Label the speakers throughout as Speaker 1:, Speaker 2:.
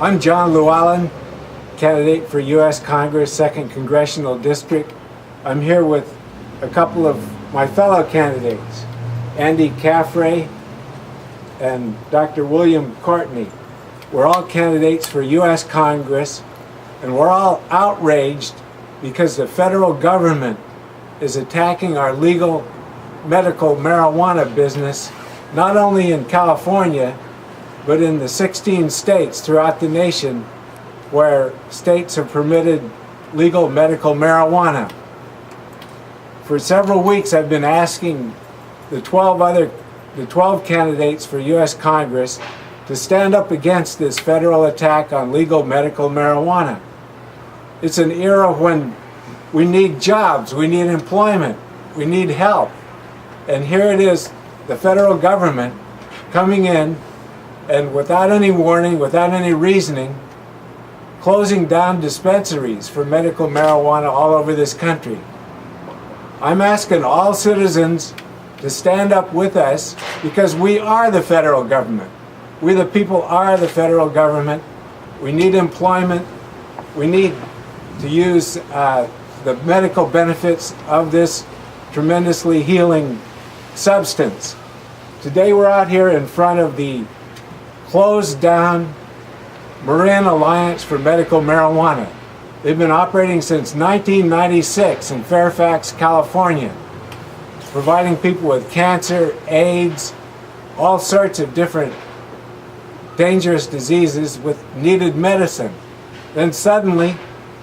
Speaker 1: I'm John Llewellyn, candidate for U.S. Congress, 2nd Congressional District. I'm here with a couple of my fellow candidates, Andy Caffrey and Dr. William Courtney. We're all candidates for U.S. Congress, and we're all outraged because the federal government is attacking our legal medical marijuana business, not only in California, but in the 16 states throughout the nation where states have permitted legal medical marijuana. For several weeks I've been asking the 12 candidates for U.S. Congress to stand up against this federal attack on legal medical marijuana. It's an era when we need jobs, we need employment, we need help. And here it is, the federal government coming in and without any warning, without any reasoning, closing down dispensaries for medical marijuana all over this country. I'm asking all citizens to stand up with us because we are the federal government. We the people are the federal government. We need employment. We need to use the medical benefits of this tremendously healing substance. Today we're out here in front of the closed down Marin Alliance for Medical Marijuana. They've been operating since 1996 in Fairfax, California, providing people with cancer, AIDS, all sorts of different dangerous diseases with needed medicine. Then suddenly,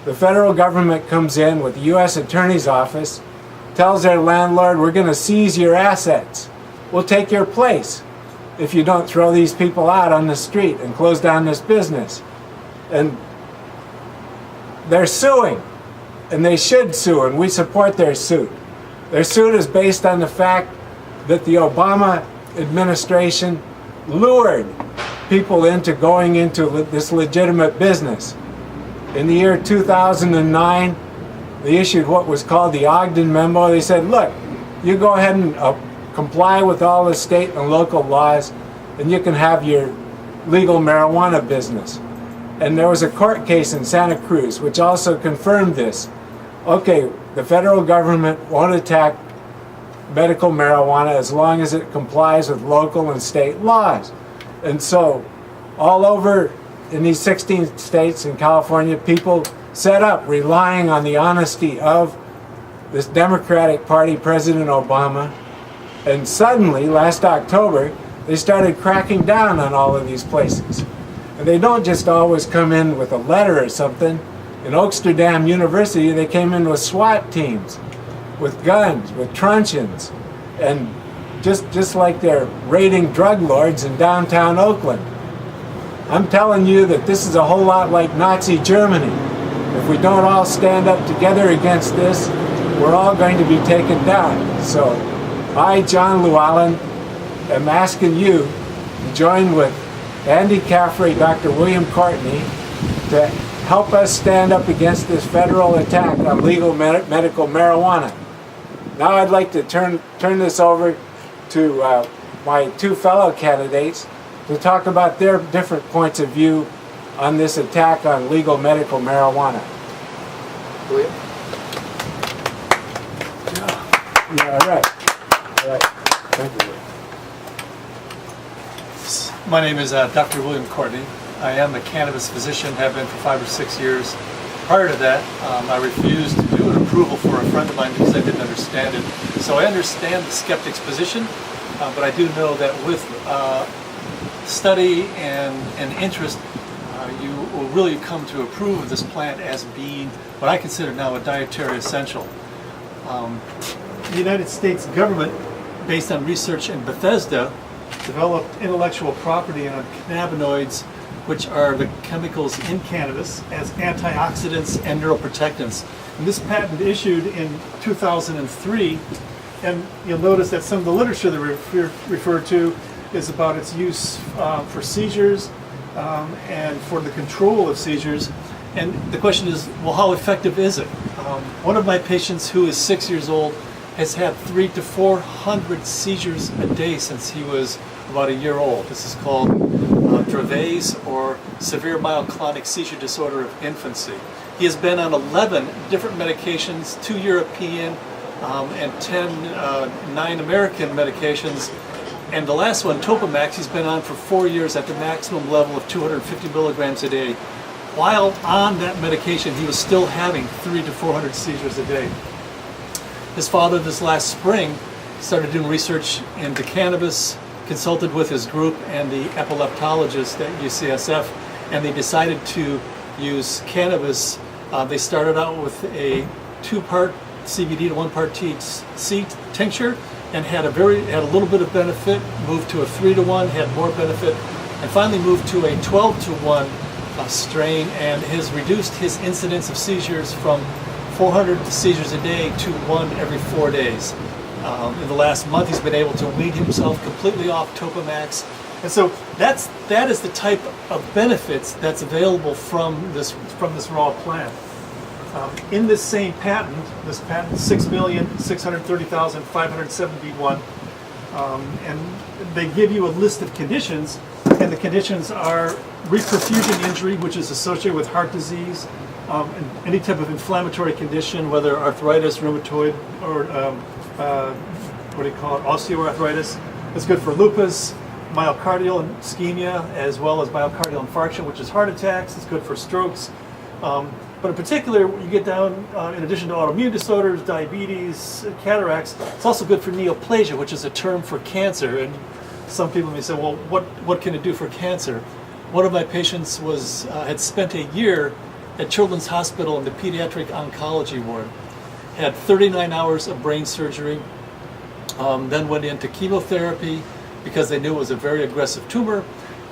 Speaker 1: the federal government comes in with the U.S. Attorney's Office, tells their landlord, we're going to seize your assets. We'll take your place if you don't throw these people out on the street and close down this business. And they're suing, and they should sue, and we support their suit. Their suit is based on the fact that the Obama administration lured people into going into this legitimate business. In the year 2009, they issued what was called the Ogden Memo. They said, look, you go ahead and comply with all the state and local laws, and you can have your legal marijuana business. And there was a court case in Santa Cruz which also confirmed this. Okay, the federal government won't attack medical marijuana as long as it complies with local and state laws. And so all over in these 16 states in California, people set up relying on the honesty of this Democratic Party President Obama. And suddenly, last October, they started cracking down on all of these places. And they don't just always come in with a letter or something. In Oaksterdam University, they came in with SWAT teams, with guns, with truncheons, and just like they're raiding drug lords in downtown Oakland. I'm telling you that this is a whole lot like Nazi Germany. If we don't all stand up together against this, we're all going to be taken down. So I, John Llewellyn, am asking you to join with Andy Caffrey, Dr. William Courtney, to help us stand up against this federal attack on legal medical marijuana. Now I'd like to turn this over to my two fellow candidates to talk about their different points of view on this attack on legal medical marijuana.
Speaker 2: William?
Speaker 1: Yeah, all right. All right. Thank you.
Speaker 2: My name is Dr. William Courtney. I am a cannabis physician, have been for 5 or 6 years. Prior to that, I refused to do an approval for a friend of mine because I didn't understand it. So I understand the skeptic's position, but I do know that with study and interest, you will really come to approve of this plant as being what I consider now a dietary essential. The United States government, based on research in Bethesda, developed intellectual property on cannabinoids, which are the chemicals in cannabis, as antioxidants and neuroprotectants. And this patent issued in 2003, and you'll notice that some of the literature that we refer to is about its use for seizures and for the control of seizures. And the question is, well, how effective is it? One of my patients who is 6 years old has had 300 to 400 seizures a day since he was about a year old. This is called Dravet's or severe myoclonic seizure disorder of infancy. He has been on 11 different medications, 2 European and 9 American medications. And the last one, Topamax, he's been on for 4 years at the maximum level of 250 milligrams a day. While on that medication, he was still having 300 to 400 seizures a day. His father, this last spring, started doing research into cannabis, consulted with his group and the epileptologist at UCSF, and they decided to use cannabis. They started out with a 2-part CBD to 1-part THC tincture, and had a little bit of benefit, moved to a 3-to-1, had more benefit, and finally moved to a 12-to-1 strain, and has reduced his incidence of seizures from 400 seizures a day to 1 every 4 days. In the last month, he's been able to wean himself completely off Topamax, and so that is the type of benefits that's available from this raw plant. In this same patent, this patent 6,630,571, and they give you a list of conditions, and the conditions are reperfusion injury, which is associated with heart disease, and any type of inflammatory condition, whether arthritis, rheumatoid, or osteoarthritis. It's good for lupus, myocardial ischemia, as well as myocardial infarction, which is heart attacks. It's good for strokes. But in particular, you get down, in addition to autoimmune disorders, diabetes, cataracts, it's also good for neoplasia, which is a term for cancer. And some people may say, well, what can it do for cancer? One of my patients had spent a year at Children's Hospital in the pediatric oncology ward, had 39 hours of brain surgery, then went into chemotherapy because they knew it was a very aggressive tumor.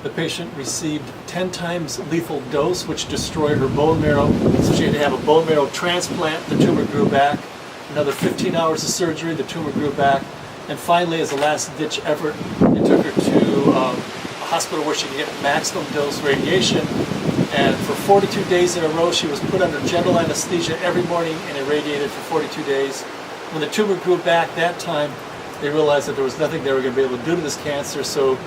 Speaker 2: The patient received 10 times lethal dose, which destroyed her bone marrow, so she had to have a bone marrow transplant. The tumor grew back. Another 15 hours of surgery, the tumor grew back. And finally, as a last-ditch effort, they took her to a hospital where she could get maximum dose radiation. And for 42 days in a row, she was put under general anesthesia every morning and irradiated for 42 days. When the tumor grew back that time, they realized that there was nothing they were going to be able to do to this cancer, so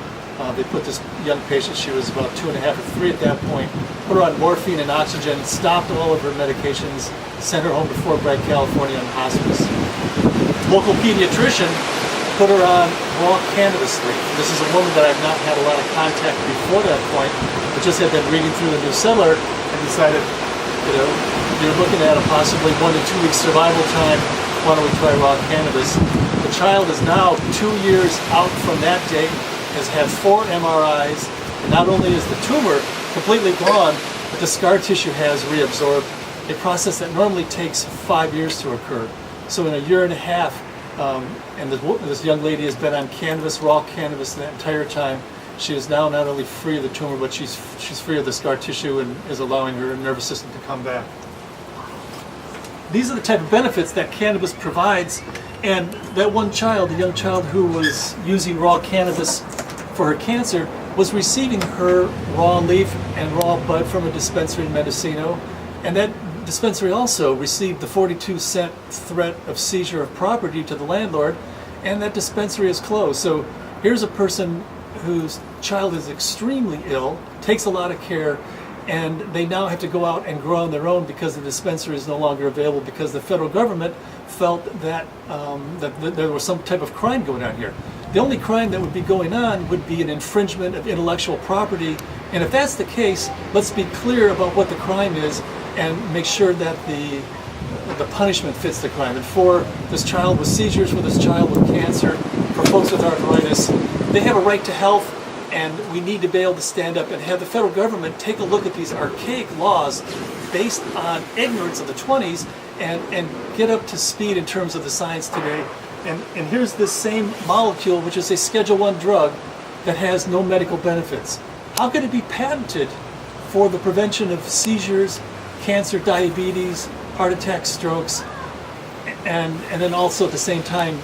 Speaker 2: they put this young patient, she was about 2.5 or 3 at that point, put her on morphine and oxygen, stopped all of her medications, sent her home to Fort Bragg, California on hospice. Local pediatrician put her on raw cannabis leaf. This is a woman that I've not had a lot of contact before that point, but just had been reading through the New Settler and decided, you're looking at a possibly 1 to 2 week survival time. Why don't we try raw cannabis? The child is now 2 years out from that date, has had 4 MRIs, and not only is the tumor completely gone, but the scar tissue has reabsorbed, a process that normally takes 5 years to occur. So in a year and a half, and this young lady has been on cannabis, raw cannabis, the entire time. She is now not only free of the tumor, but she's free of the scar tissue and is allowing her nervous system to come back. These are the type of benefits that cannabis provides, and that one child, the young child who was using raw cannabis for her cancer, was receiving her raw leaf and raw bud from a dispensary in Mendocino, and that dispensary also received the 42-cent threat of seizure of property to the landlord, and that dispensary is closed. So here's a person whose child is extremely ill, takes a lot of care, and they now have to go out and grow on their own because the dispensary is no longer available because the federal government felt that, that there was some type of crime going on here. The only crime that would be going on would be an infringement of intellectual property, and if that's the case, let's be clear about what the crime is and make sure that the punishment fits the crime. And for this child with seizures, for this child with cancer, for folks with arthritis, they have a right to health, and we need to be able to stand up and have the federal government take a look at these archaic laws based on ignorance of the 20s and get up to speed in terms of the science today. And here's this same molecule, which is a Schedule I drug that has no medical benefits. How could it be patented for the prevention of seizures, cancer, diabetes, heart attacks, strokes, and then also at the same time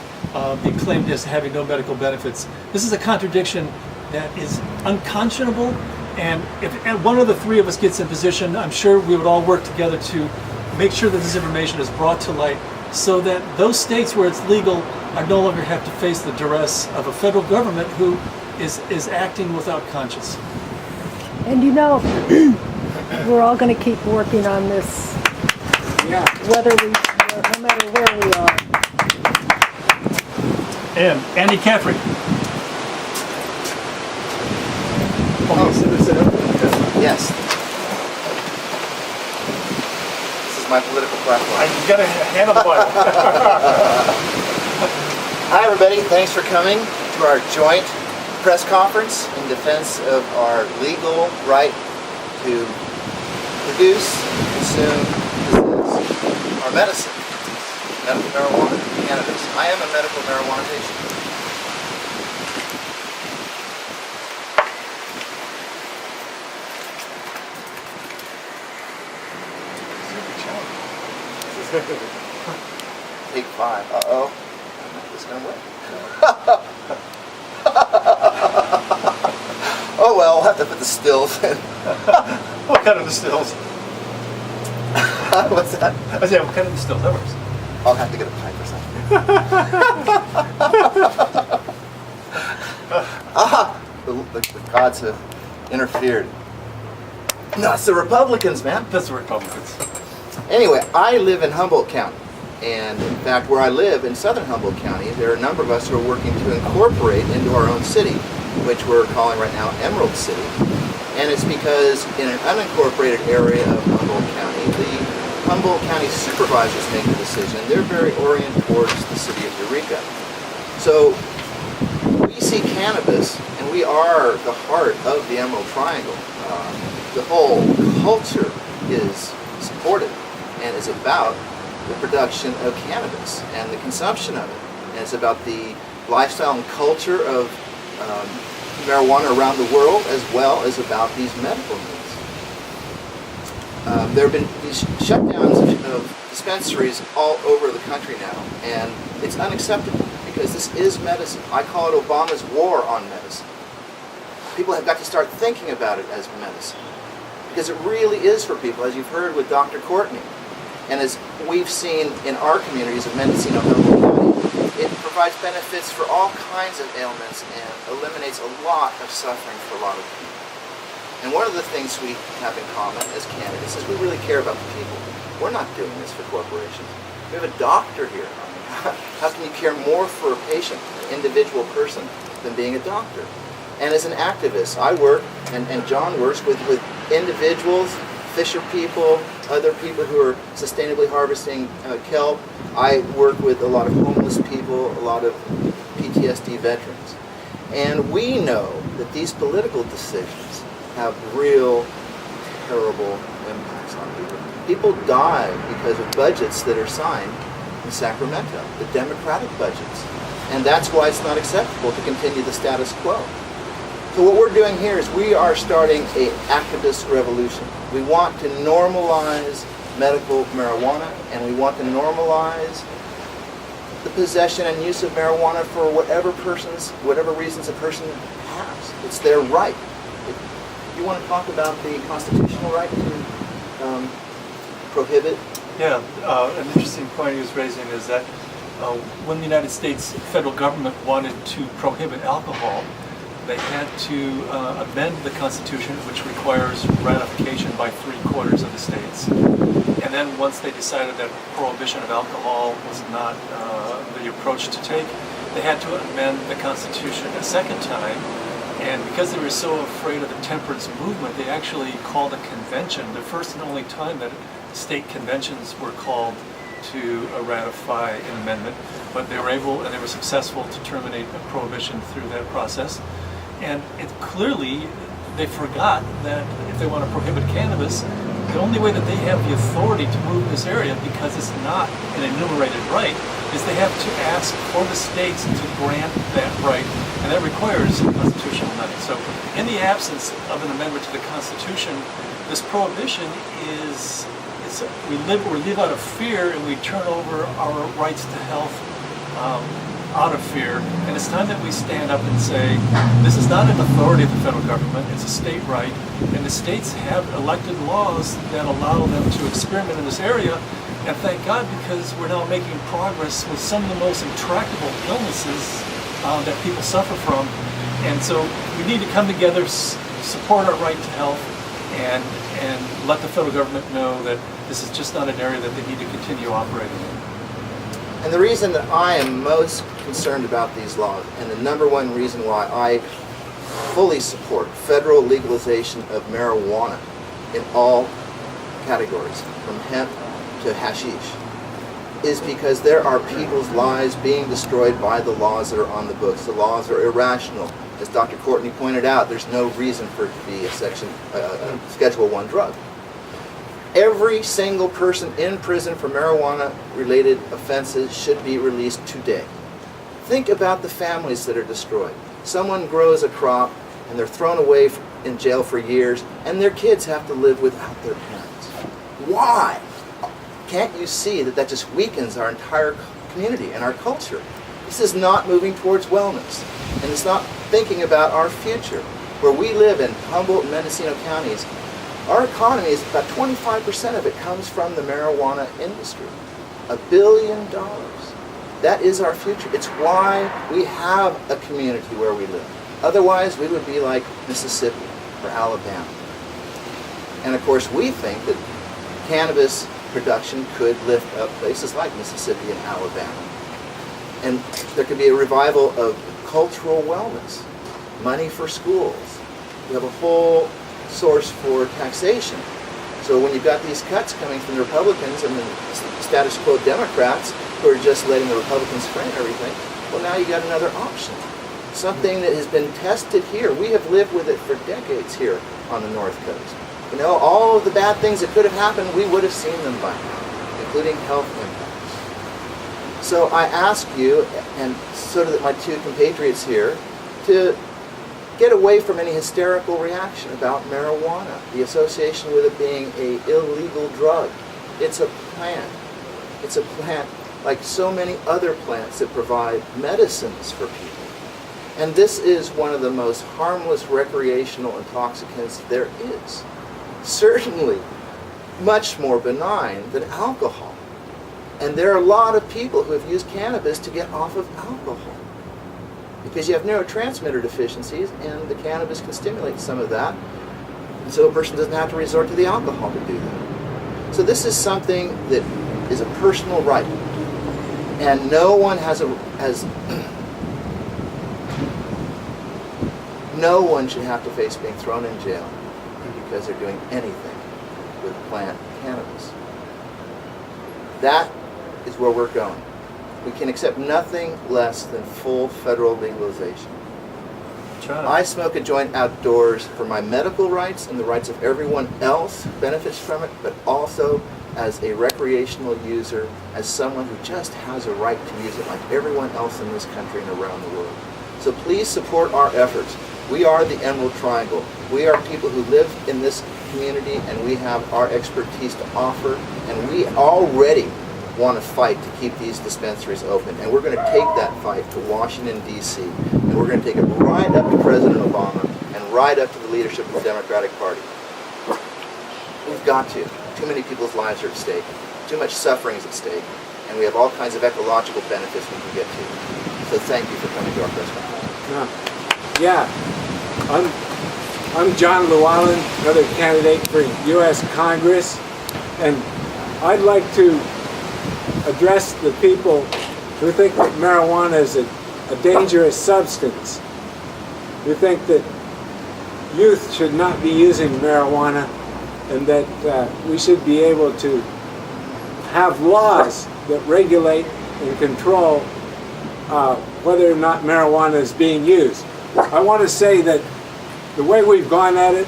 Speaker 2: be claimed as having no medical benefits? This is a contradiction that is unconscionable, and if one of the three of us gets in position, I'm sure we would all work together to make sure that this information is brought to light so that those states where it's legal are no longer have to face the duress of a federal government who is acting without conscience.
Speaker 3: And you know, we're all going to keep working on this,
Speaker 1: Yeah.
Speaker 3: no matter where we are.
Speaker 2: And Andy Caffrey.
Speaker 4: Yes. This is my political platform.
Speaker 2: You got to handle the Bible.
Speaker 4: Hi everybody, thanks for coming to our joint press conference in defense of our legal right to produce, consume, possess our medicine, medical marijuana, cannabis. I am a medical marijuana patient. Take 5. Uh-oh. This is going to work. Oh well, I'll have to put the stills in.
Speaker 2: What kind of distills?
Speaker 4: What's that?
Speaker 2: I said, what kind of distills? That works.
Speaker 4: I'll have to get a pipe or something. The gods have interfered. No, it's the Republicans, man.
Speaker 2: That's the Republicans.
Speaker 4: Anyway, I live in Humboldt County. And in fact, where I live in southern Humboldt County, there are a number of us who are working to incorporate into our own city, which we're calling right now Emerald City. And it's because in an unincorporated area of Humboldt County, the Humboldt County supervisors make the decision. They're very oriented towards the city of Eureka. So we see cannabis, and we are the heart of the Emerald Triangle. The whole culture is supported and is about the production of cannabis and the consumption of it. And it's about the lifestyle and culture of marijuana around the world, as well as about these medical needs. There have been these shutdowns of dispensaries all over the country now, and it's unacceptable because this is medicine. I call it Obama's war on medicine. People have got to start thinking about it as medicine, because it really is for people, as you've heard with Dr. Courtney. And as we've seen in our communities of Mendocino, Humboldt County, it provides benefits for all kinds of ailments and eliminates a lot of suffering for a lot of people. And one of the things we have in common as candidates is we really care about the people. We're not doing this for corporations. We have a doctor here. How can you care more for a patient, an individual person, than being a doctor? And as an activist, I work, and John works with individuals, fisher people, other people who are sustainably harvesting kelp. I work with a lot of homeless people, a lot of PTSD veterans. And we know that these political decisions have real, terrible impacts on people. People die because of budgets that are signed in Sacramento, the Democratic budgets. And that's why it's not acceptable to continue the status quo. So what we're doing here is we are starting an activist revolution. We want to normalize medical marijuana, and we want to normalize the possession and use of marijuana for whatever reasons a person has. It's their right. You want to talk about the constitutional right to prohibit?
Speaker 2: Yeah, an interesting point he was raising is that when the United States federal government wanted to prohibit alcohol, they had to amend the Constitution, which requires ratification by 3/4 of the states. And then once they decided that prohibition of alcohol was not the approach to take, they had to amend the Constitution a second time. And because they were so afraid of the temperance movement, they actually called a convention, the first and only time that state conventions were called to ratify an amendment. But they were able, and they were successful to terminate a prohibition through that process. And it clearly, they forgot that if they want to prohibit cannabis, the only way that they have the authority to move in this area, because it's not an enumerated right, is they have to ask for the states to grant that right, and that requires a constitutional amendment. So in the absence of an amendment to the Constitution, this prohibition is, we live out of fear, and we turn over our rights to health out of fear. And it's time that we stand up and say, this is not an authority of the federal government, it's a state right, and the states have elected laws that allow them to experiment in this area. And thank God, because we're now making progress with some of the most intractable illnesses that people suffer from. And so we need to come together support our right to health and let the federal government know that this is just not an area that they need to continue operating in.
Speaker 4: And the reason that I am most concerned about these laws, and the number one reason why I fully support federal legalization of marijuana in all categories, from hemp to hashish, is because there are people's lives being destroyed by the laws that are on the books. The laws are irrational. As Dr. Courtney pointed out, there's no reason for it to be a Schedule I drug. Every single person in prison for marijuana-related offenses should be released today. Think about the families that are destroyed. Someone grows a crop and they're thrown away in jail for years, and their kids have to live without their parents. Why? Can't you see that that just weakens our entire community and our culture? This is not moving towards wellness, and it's not thinking about our future. Where we live in Humboldt and Mendocino counties, our economy is about 25% of it comes from the marijuana industry. $1 billion. That is our future. It's why we have a community where we live. Otherwise, we would be like Mississippi or Alabama. And of course, we think that cannabis production could lift up places like Mississippi and Alabama. And there could be a revival of cultural wellness, money for schools. We have a whole source for taxation. So when you've got these cuts coming from the Republicans and the status quo Democrats who are just letting the Republicans frame everything, well, now you got another option. Something that has been tested here. We have lived with it for decades here on the North Coast. You know, all of the bad things that could have happened, we would have seen them by now, including health impacts. So I ask you, and so do my two compatriots here, to get away from any hysterical reaction about marijuana, the association with it being an illegal drug. It's a plant. It's a plant like so many other plants that provide medicines for people. And this is one of the most harmless recreational intoxicants there is. Certainly much more benign than alcohol. And there are a lot of people who have used cannabis to get off of alcohol, because you have neurotransmitter deficiencies, and the cannabis can stimulate some of that, and so a person doesn't have to resort to the alcohol to do that. So this is something that is a personal right, and no one no one should have to face being thrown in jail because they're doing anything with plant cannabis. That is where we're going. We can accept nothing less than full federal legalization. I smoke a joint outdoors for my medical rights and the rights of everyone else who benefits from it, but also as a recreational user, as someone who just has a right to use it like everyone else in this country and around the world. So please support our efforts. We are the Emerald Triangle. We are people who live in this community, and we have our expertise to offer, and we already want to fight to keep these dispensaries open. And we're going to take that fight to Washington, D.C., and we're going to take it right up to President Obama and right up to the leadership of the Democratic Party. We've got to. Too many people's lives are at stake. Too much suffering is at stake. And we have all kinds of ecological benefits we can get to. So thank you for coming to our press conference.
Speaker 1: Yeah, I'm John Llewellyn, another candidate for U.S. Congress, and I'd like to address the people who think that marijuana is a dangerous substance, who think that youth should not be using marijuana, and that we should be able to have laws that regulate and control whether or not marijuana is being used. I want to say that the way we've gone at it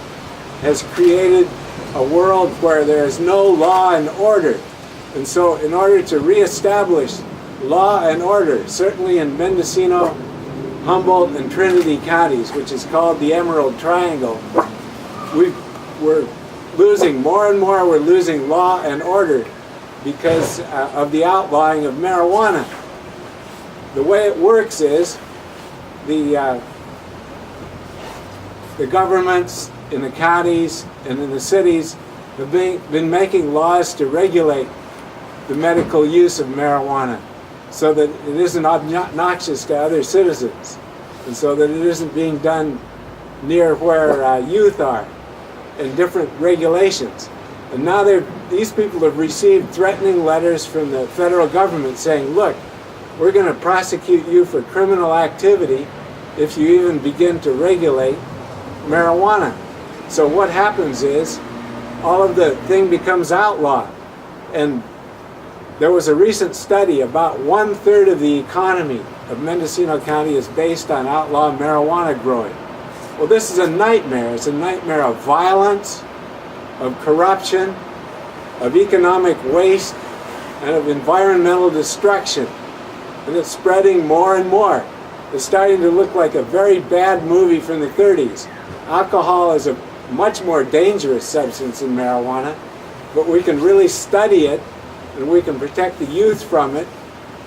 Speaker 1: has created a world where there is no law and order. And so in order to reestablish law and order, certainly in Mendocino, Humboldt, and Trinity counties, which is called the Emerald Triangle, we're losing more and more. We're losing law and order because of the outlawing of marijuana. The way it works is the governments in the counties and in the cities have been making laws to regulate the medical use of marijuana so that it isn't obnoxious to other citizens, and so that it isn't being done near where youth are and different regulations. And now these people have received threatening letters from the federal government saying, look, we're going to prosecute you for criminal activity if you even begin to regulate marijuana. So what happens is all of the thing becomes outlawed. And there was a recent study, about 1/3 of the economy of Mendocino County is based on outlaw marijuana growing. Well, this is a nightmare. It's a nightmare of violence, of corruption, of economic waste, and of environmental destruction. And it's spreading more and more. It's starting to look like a very bad movie from the 30s. Alcohol is a much more dangerous substance than marijuana, but we can really study it and we can protect the youth from it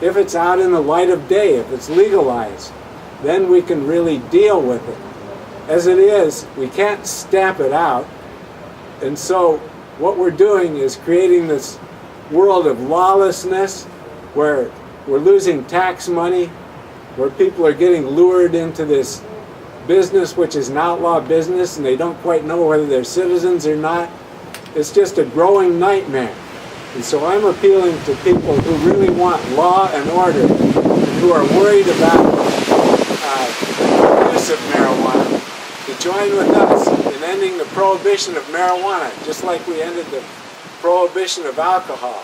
Speaker 1: if it's out in the light of day, if it's legalized. Then we can really deal with it. As it is, we can't stamp it out. And so what we're doing is creating this world of lawlessness where we're losing tax money, where people are getting lured into this business which is an outlaw business and they don't quite know whether they're citizens or not. It's just a growing nightmare. And so I'm appealing to people who really want law and order and who are worried about the use of marijuana to join with us in ending the prohibition of marijuana, just like we ended the prohibition of alcohol.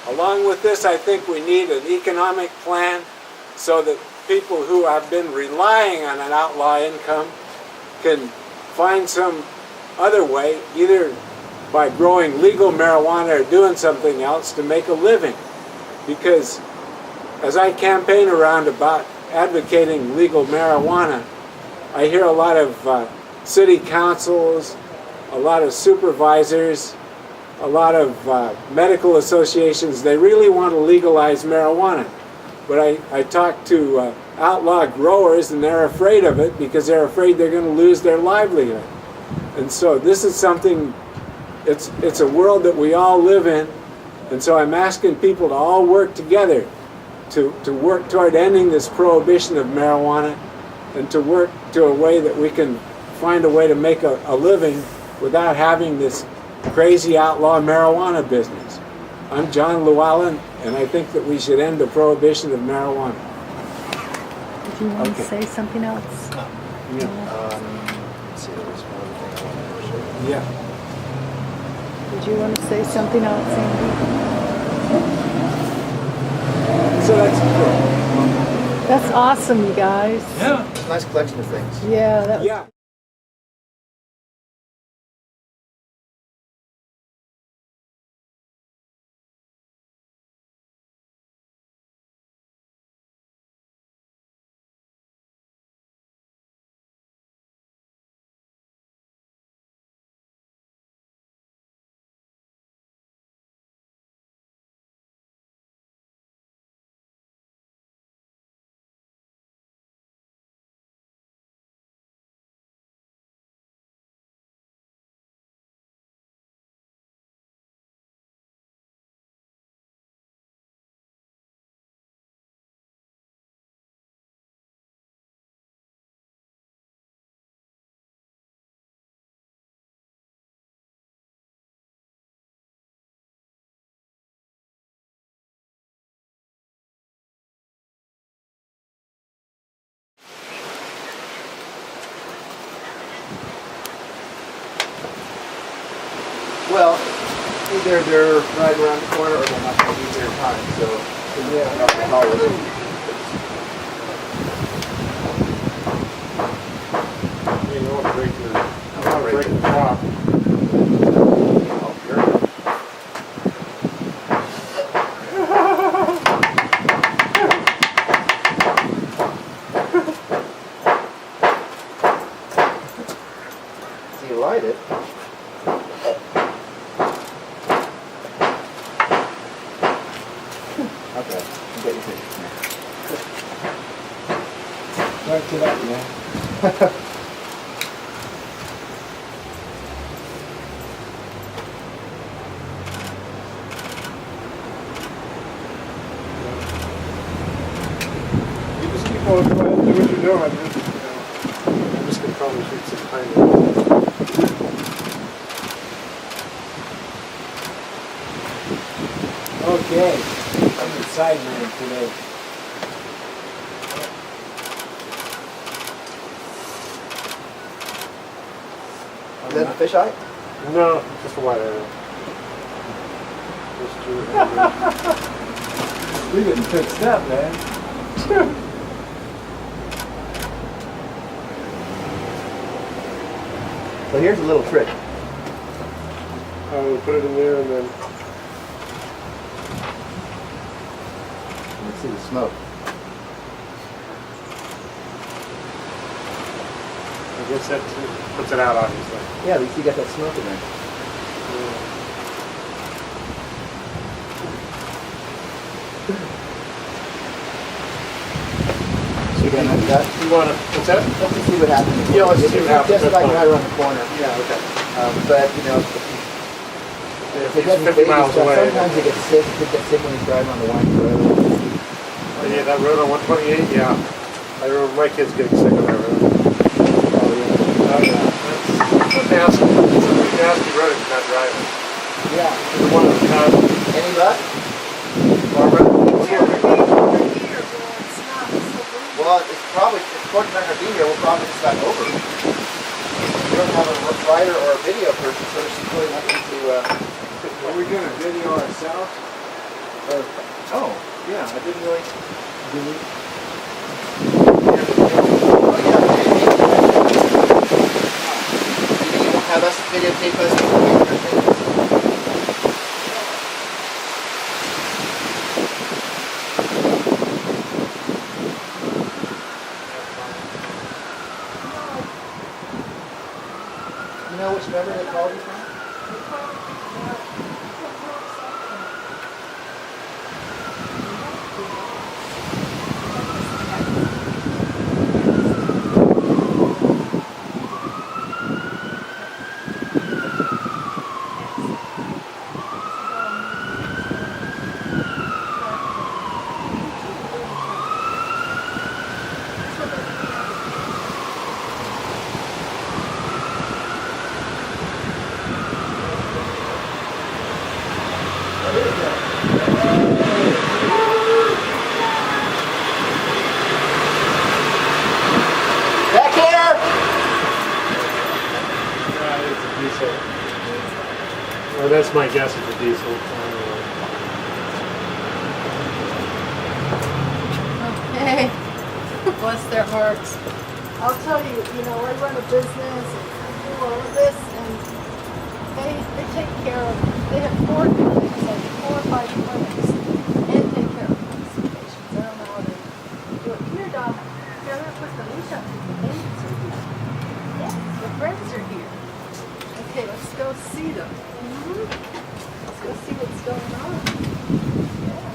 Speaker 1: Along with this, I think we need an economic plan so that people who have been relying on an outlaw income can find some other way, either by growing legal marijuana or doing something else to make a living. Because as I campaign around about advocating legal marijuana, I hear a lot of city councils, a lot of supervisors, a lot of medical associations. They really want to legalize marijuana. But I talk to outlaw growers and they're afraid of it because they're afraid they're going to lose their livelihood. And so this is something, it's a world that we all live in. And so I'm asking people to all work together to work toward ending this prohibition of marijuana and to work to a way that we can find a way to make a living without having this crazy outlaw marijuana business. I'm John Llewellyn, and I think that we should end the prohibition of marijuana.
Speaker 3: Did you want to say something else?
Speaker 1: Yeah.
Speaker 4: Let's see, there was one thing I wanted to show you.
Speaker 1: Yeah.
Speaker 3: Did you want to say something else, Andy?
Speaker 1: So that's cool.
Speaker 3: That's awesome, you guys.
Speaker 2: Yeah.
Speaker 4: It's a nice collection of things.
Speaker 3: Yeah, that was
Speaker 1: Yeah.
Speaker 4: Well, either they're right around the corner or they're not going to use their time. So, yeah,
Speaker 1: You know, break the top.
Speaker 4: So you light it. Okay, I'll get you pictures now.
Speaker 1: Right to that, man. You just keep on going, do what you're doing. I'm just gonna probably Okay, I'm the sideman today.
Speaker 4: Is that the fisheye?
Speaker 5: No, just a white area.
Speaker 1: We're getting fixed up, man.
Speaker 4: So here's a little trick.
Speaker 5: We put it in there and then
Speaker 4: Let's see the smoke.
Speaker 5: I guess that puts it out, obviously.
Speaker 4: Yeah, at least you got that smoke in there. So you gonna that?
Speaker 5: You want to, what's that?
Speaker 4: Let's just see what happens.
Speaker 5: Yeah, let's see what happens.
Speaker 4: Just about right around the corner.
Speaker 5: Yeah, okay.
Speaker 4: But you know, if it
Speaker 5: It's
Speaker 4: doesn't
Speaker 5: 50 miles
Speaker 4: stuff,
Speaker 5: away.
Speaker 4: sometimes you get sick. You get sick when you're driving on the windy road.
Speaker 5: Yeah, that road on 128, yeah. I remember my kids getting sick on that road.
Speaker 4: Oh yeah.
Speaker 5: Oh, yeah. That's a nasty, it's a pretty nasty road if you're not driving.
Speaker 4: Yeah.
Speaker 5: The one that had
Speaker 4: Any luck?
Speaker 5: Barbara.
Speaker 4: Well, it's probably, if Court's not going to be here, we'll probably just start over. We don't have a writer or a video person, so there's really nothing to.
Speaker 1: Are we gonna video ourselves?
Speaker 4: Oh, yeah, I didn't really.
Speaker 1: Do we?
Speaker 4: Oh, yeah, maybe you won't have us videotape us. You know which number they called you from? Back here!
Speaker 5: It's a diesel. Well, that's my guess, it's a diesel.
Speaker 3: Okay. Bless their hearts. I'll tell you, I run a business and I do all of this, and they take care of, they have 4 clinics, like 4 or 5 clinics, and take care of patients. I don't know how they do it. Here, Doc. Here, I'm going to put the leash up. The babies are here. Yes, the friends are here. Okay, let's go see them. Let's go see what's going on. Yeah.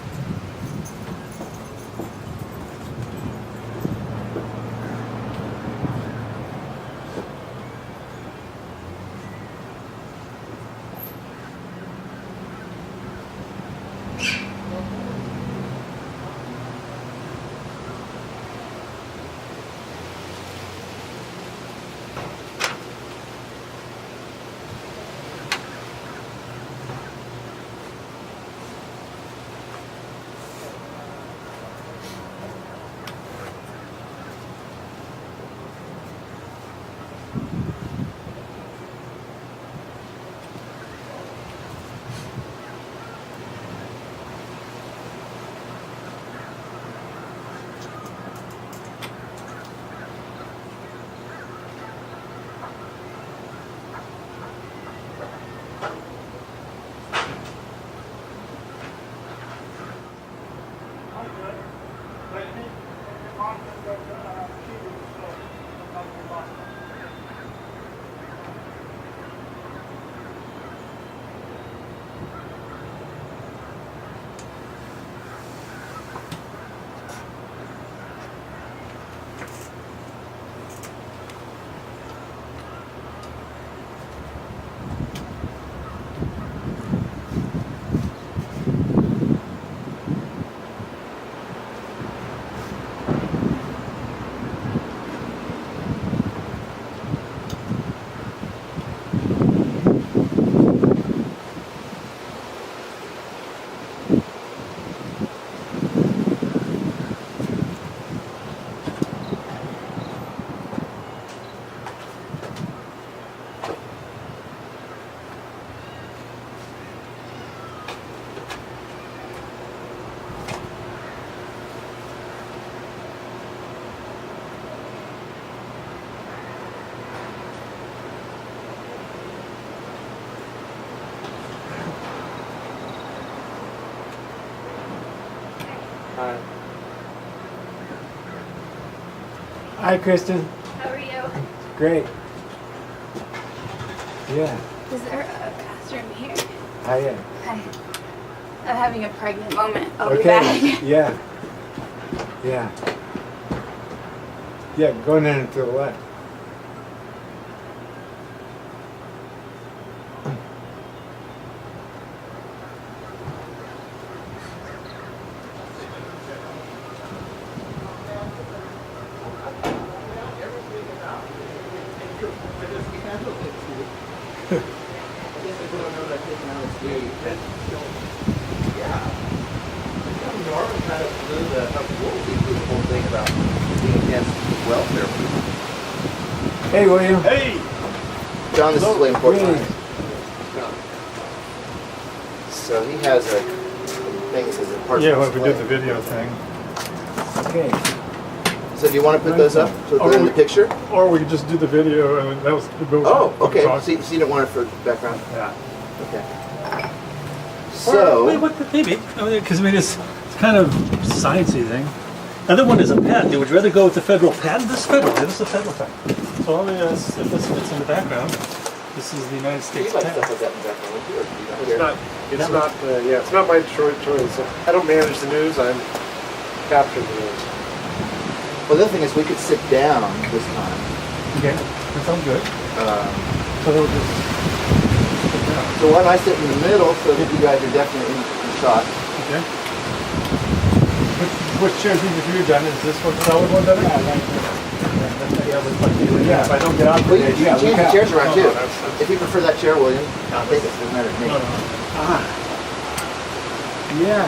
Speaker 1: Hi, Kristen.
Speaker 6: How are you?
Speaker 1: Great. Yeah.
Speaker 6: Is there a bathroom here?
Speaker 1: Hiya.
Speaker 6: Hi. I'm having a pregnant moment. I'll be
Speaker 1: Okay.
Speaker 6: back.
Speaker 1: Yeah. Yeah. Yeah, going in to the left. Hey, William.
Speaker 5: Hey!
Speaker 4: John, this is William Courtney.
Speaker 1: Great.
Speaker 4: So he has a thing that says a partial
Speaker 5: Yeah, when we did the
Speaker 4: display.
Speaker 5: video thing.
Speaker 1: Okay.
Speaker 4: So do you want to put those up so they're in the picture?
Speaker 5: Or we could just do the video and that was the go.
Speaker 4: Oh, okay.
Speaker 5: talk.
Speaker 4: So you didn't want it for background?
Speaker 5: Yeah.
Speaker 4: Okay.
Speaker 2: Wait,
Speaker 4: So,
Speaker 2: what? Maybe. Because I mean, it's kind of sciencey thing. Other one is a patent. Would you rather go with the federal patent? This is federal. This is a federal patent. So let me ask if this fits in the background. This is the United
Speaker 4: you
Speaker 2: States
Speaker 4: like
Speaker 2: patent.
Speaker 4: stuff like that in the background, would you? Or do you not
Speaker 5: It's
Speaker 4: care?
Speaker 5: not, it's not my choice. I don't manage the news, I'm capture the news.
Speaker 4: Well, the other thing is we could sit down this time.
Speaker 2: Okay, that sounds good.
Speaker 4: Um,
Speaker 2: So they'll just.
Speaker 4: so why don't I sit in the middle so that you guys are definitely in the shot?
Speaker 2: Okay. Which chair is easier for you, John? Is this one solid one better?
Speaker 1: Yeah,
Speaker 2: If I don't get out
Speaker 4: Well, you
Speaker 2: today,
Speaker 4: can
Speaker 2: yeah,
Speaker 4: change the chairs around
Speaker 2: No,
Speaker 4: too.
Speaker 2: no, that's-
Speaker 4: If you prefer that chair, William, I'll take it. Doesn't matter to me.
Speaker 2: No, no.
Speaker 1: Ah. Yeah.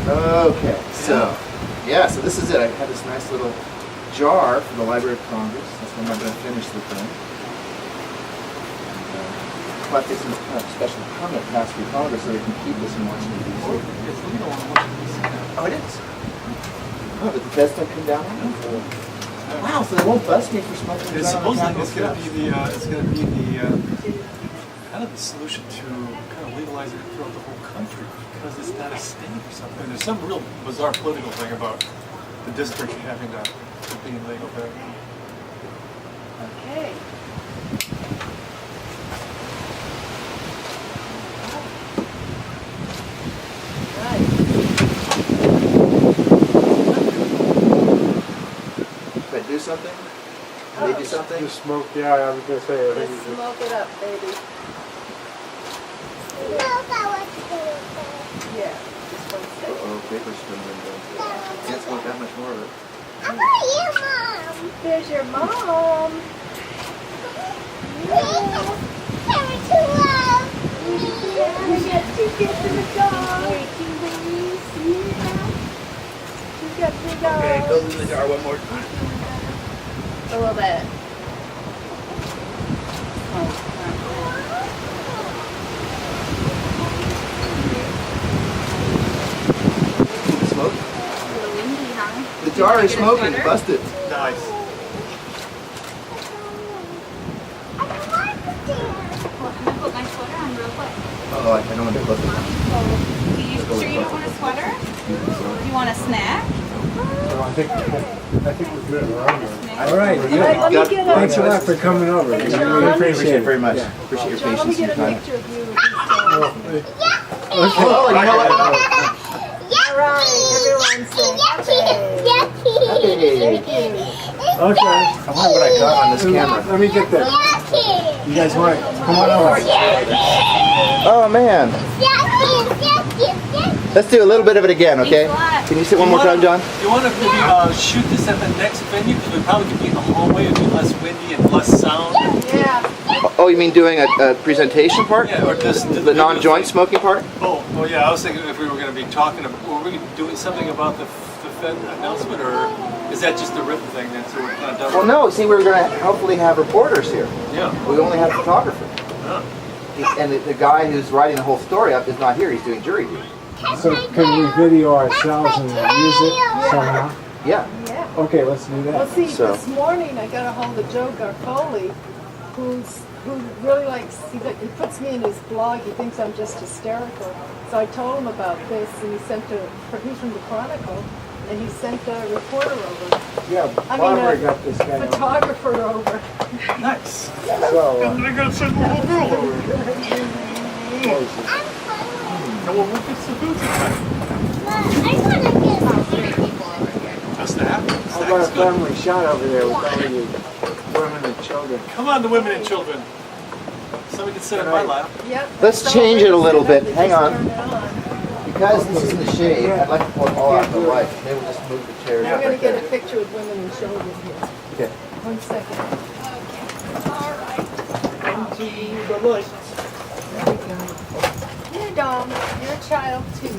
Speaker 4: Okay, so so this is it. I have this nice little jar from the Library of Congress. That's when I'm going to finish the thing. But get some kind of special permit passed through Congress so they can keep this in Washington, D.C.
Speaker 2: It's legal in Washington, D.C. now.
Speaker 4: Oh, it is? Oh, but the feds don't come down on it? Wow, so they won't bust me for smoking
Speaker 2: It's
Speaker 4: gun on the
Speaker 2: supposedly
Speaker 4: Capitol
Speaker 2: it's going to be the kind of the solution to kind of legalize it throughout the whole country because it's not a state or something. There's some real bizarre political thing about the district having to being legal there.
Speaker 3: Okay. Right.
Speaker 4: If I do something, they do something.
Speaker 5: Just smoke, yeah, I was gonna say, I think
Speaker 3: Just
Speaker 5: you
Speaker 3: smoke it up, baby. Yeah, just one second.
Speaker 4: Uh-oh, paper's spinning. Can't smoke that much more of it.
Speaker 3: There's your mom. We got two kids in the dog. She's got big eyes.
Speaker 4: Okay, go in the jar one more time.
Speaker 6: A little bit.
Speaker 4: Smoke?
Speaker 6: A little windy, huh?
Speaker 4: The jar is
Speaker 6: Get a
Speaker 4: smoking.
Speaker 6: sweater?
Speaker 4: Bust it.
Speaker 2: Nice.
Speaker 6: Well, I'm gonna put my sweater on real quick.
Speaker 4: Oh, I don't want to close it.
Speaker 6: Are you sure you don't want a sweater? Do you want a snack?
Speaker 5: No, I think we're good around there.
Speaker 1: All right.
Speaker 3: All right, let me get a,
Speaker 1: Thanks a lot for coming over.
Speaker 3: Hey,
Speaker 1: We
Speaker 3: John.
Speaker 1: really
Speaker 4: Appreciate
Speaker 1: appreciate
Speaker 4: it very much.
Speaker 1: Yeah.
Speaker 4: Appreciate your
Speaker 3: John, let me
Speaker 4: patience
Speaker 3: get
Speaker 4: and
Speaker 3: a
Speaker 4: time.
Speaker 3: picture of you with these dogs.
Speaker 4: Oh, you know what?
Speaker 3: All right, everyone say happy. Thank you.
Speaker 1: Okay.
Speaker 4: I wonder what I got on this camera.
Speaker 1: Let me get that. You guys want? Come on over.
Speaker 4: Oh man. Let's do a little bit of it again, okay?
Speaker 6: Thanks a lot.
Speaker 4: Can you sit one more time, John?
Speaker 2: You want to maybe shoot this at the next venue because we probably could be in the hallway. It'd be less windy and less sound.
Speaker 3: Yeah.
Speaker 4: Oh, you mean doing a presentation part?
Speaker 2: Yeah, or just
Speaker 4: The non-joint smoking part?
Speaker 2: Oh, yeah. I was thinking if we were going to be talking, were we doing something about the Fed announcement, or is that just the written thing? Then so we're kind of done.
Speaker 4: Well, no. See, we were going to hopefully have reporters here.
Speaker 2: Yeah.
Speaker 4: We only have photographers.
Speaker 2: Yeah.
Speaker 4: And the guy who's writing the whole story up is not here. He's doing jury duty.
Speaker 1: So can we video ourselves and use it somehow?
Speaker 4: Yeah.
Speaker 3: Yeah.
Speaker 1: Okay, let's do
Speaker 3: Well,
Speaker 1: that.
Speaker 3: see,
Speaker 4: So-
Speaker 3: this morning I got a hold of Joe Garfoli, who really likes, he puts me in his blog, he thinks I'm just hysterical. So I told him about this, and he's from the Chronicle, and he sent a reporter over.
Speaker 1: Yeah, Barbara got this guy.
Speaker 3: Photographer over.
Speaker 2: Nice.
Speaker 1: So,
Speaker 2: I got some more over. Well, we'll get some boots Just that.
Speaker 1: I've got a family shot over there with all you women and children.
Speaker 2: Come on, the women and children. Somebody can sit on my lap.
Speaker 3: Yep.
Speaker 4: Let's change it a little bit. Hang on.
Speaker 3: Turn it on.
Speaker 4: Because this is in the shade, I'd like to pull it all out in the light. Maybe we'll just move the chairs
Speaker 3: We're
Speaker 4: up
Speaker 3: going
Speaker 4: right
Speaker 3: to get a
Speaker 4: there.
Speaker 3: picture with women and children here.
Speaker 4: Okay.
Speaker 3: 1 second.
Speaker 2: Into the light.
Speaker 3: There we go. Here, Dom, you're a child too,